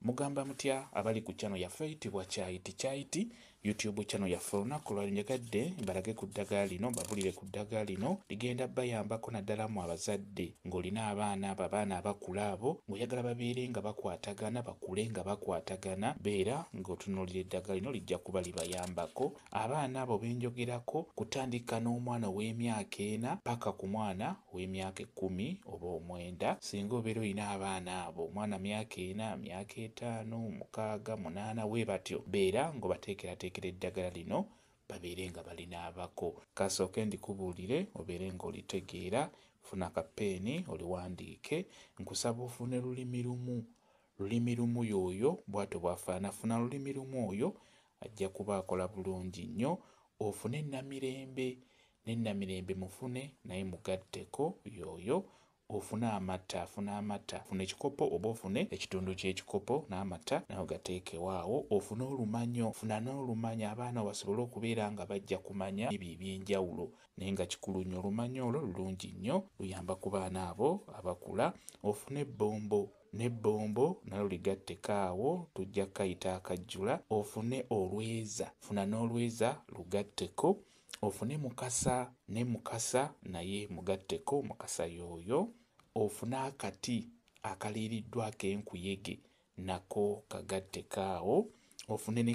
Mugamba mutya abali ku channel yaffe eyitibwa Kyaiti YouTube channel yaffe olunaku lwa njegadde mbalage ku ddagala lino mbabulire ku ddagala lino ligenda bayambako naddala mu abazadde ng'olina abaana abakula abo ng'oyagala babeere nga bakwatagana bakule nga bakwatagana beera ng'otunuulira eddagala lino lijja kuba libayambako abaana abo benjogerako kutandika n'omwana w'emyaka 4 paka ku mwana w'emyaka 10 oba 9 singa obeera olina abaana abo omwana myaka 4 myaka 5 6 8 we batyo beera ng'obateekerateekera eddagala lino babeere nga balinaabako kasooke ndikubuulire obeere ng'olitegeera funa akapeeni oliwandiike nkusaba ofune lulimi lumu y'oyo bw'atyo bw'afaana funa lulimi lumu oyo ajja kuba akola bulungi nnyo ofune n'ennamirembe mufune naye mugatteko y'oyo ofune amata funa ekikopo oba ofune ekitundu ky'ekikopo n'amata nawe gateeke waawo ofune olumanyo funa n'olumanyo abaana basobole okubeera nga bajja kumanya ebyo eby'enjawulo naye nga kikulu nnyo olumanyo olwo lulungi nnyo luyamba ku baana abo abakula ofune ebbombo nalwo ligatteko awo tujja kayita akajjula ofune olweza funa n'olweza lugatteko ofune mukasa naye mugatteko mukasa y'oyo ofune akati akaliiriddwako enkuyege nako kagatteko awo ofune ne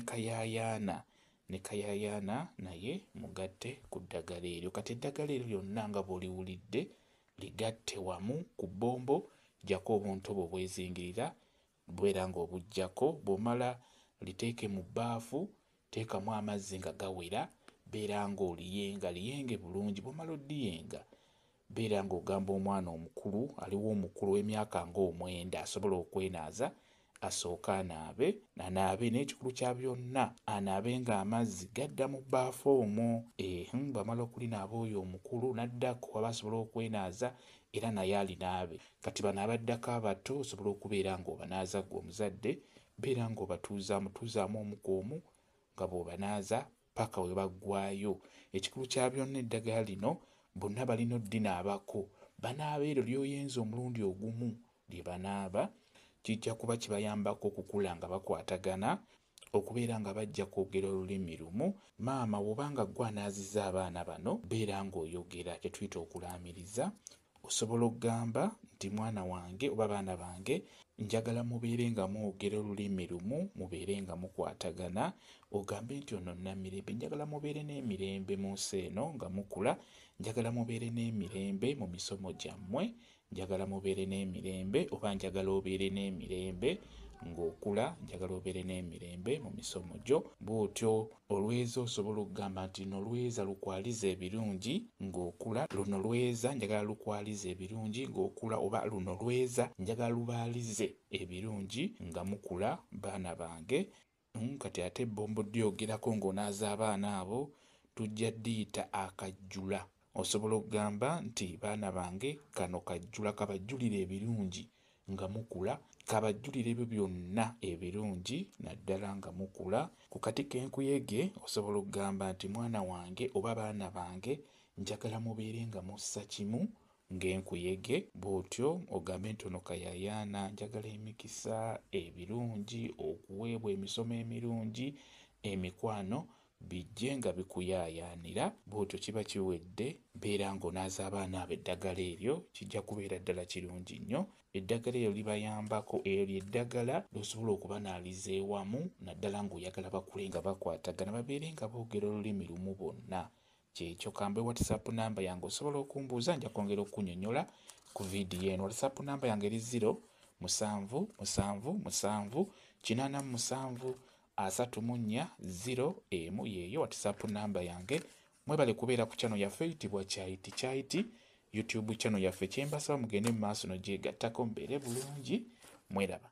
kayayaana naye mugatte ku ddagala eryo kati eddagala eryo lyonna nga bw'oliwulidde ligatte wamu ku bbombo jjako obuntu obwo bwezingirira bwera ng'obuggyako bw'omala liteeke mu bbaafu teekamu amazzi nga gawera beera ng'oliyenge bulungi bw'omala oddiyenga beera ng'ogamba omwana omukulu aliwo omukulu w'emyaka nga9 asobola okwenaaza asooke anaabe n'ekikulu kya byonna anaabe ng'amazzi gadda mu bbaafu omwo bw'amala okulinaaba oyo omukulu n'addako aba asobola okwenaaza era naye alinaabe kati bano abaddako abato osobola okubeera ng'obanaaza gwe omuzadde beera ng'obatuuzaamu omukuumu nga bw'obanaaza paka we baggwayo ekikulu kya byonna eddagala lino bonna balina oddinaabako banaaba eryo ly'oyenza omulundi ogumu lye banaaba kijja kuba kibayambako okukula nga bakwatagana okubeera nga bajja kwogera olulimi lumu maama bw'obanga ggwe anaazizza abaana bano beera ng'oyogera kye tuyita okulaamiriza osobola okugamba nti mwana wange oba baana bange njagala mubeere nga mwogera olulimi lumu mubeere nga mukwatagana ogambe nti ono namirembe njagala mubeere n'emirembe mu nsi eno nga mukula njagala mubeere n'emirembe mu misomo gyammwe njagala mubeere n'emirembe oba njagala obeere n'emirembe ng'okula njagala obeere n'emirembe mu misomo gyo bw'otyo olweza osobola okugamba nti no lweza lukwaliza ebirungi ng'okula luno lweza njagala lukwaliza ebirungi ng'okula oba luno lweza njagala lubaalize ebirungi nga mukula baana bange kati ate ebbombo ddyogerako ng'onaaza abaana abo tujja ddiyita akajjula osobola okugamba nti baana bange kano kajjula kabajjulire ebirungi nga mukula kabajjulire ebyo byonna ebirungi naddala nga mukula ku kati k'enkuyege osobola okugamba nti mwana wange oba baana bange njagala mubeere nga mussa kimu ng'enkuyege bw'otyo ogambe nti ono kayayaana njagala emikisa ebirungi okuweebwa emisomo emirungi emikwano bijje nga bikuyaayaanira bw'otyo kiba kiwedde beera ng'onaaza abaana abo eddagala eryo kijja kubeera ddala kirungi nnyo eddagala eryo libayambako eryo lyeddagala lyosobola okubanaaliza ewamu naddala ng'oyagala bakule nga bakwatagana babeere nga boogera olulimi lumu bonna kyekyo kambe whatsapp namba yange osobola okumbuuza nja kwongera okunnyonnyola ku vidiyo eno whatsapp namba yange eri 0777873401 yeeyo whatsapp namba yange mwebale kubeera ku channel yaffe eyitibwa Kyaiti YouTube channel yaffe kyembasaba mugende mu maaso n'ogyegattako mbeere bulungi mweraba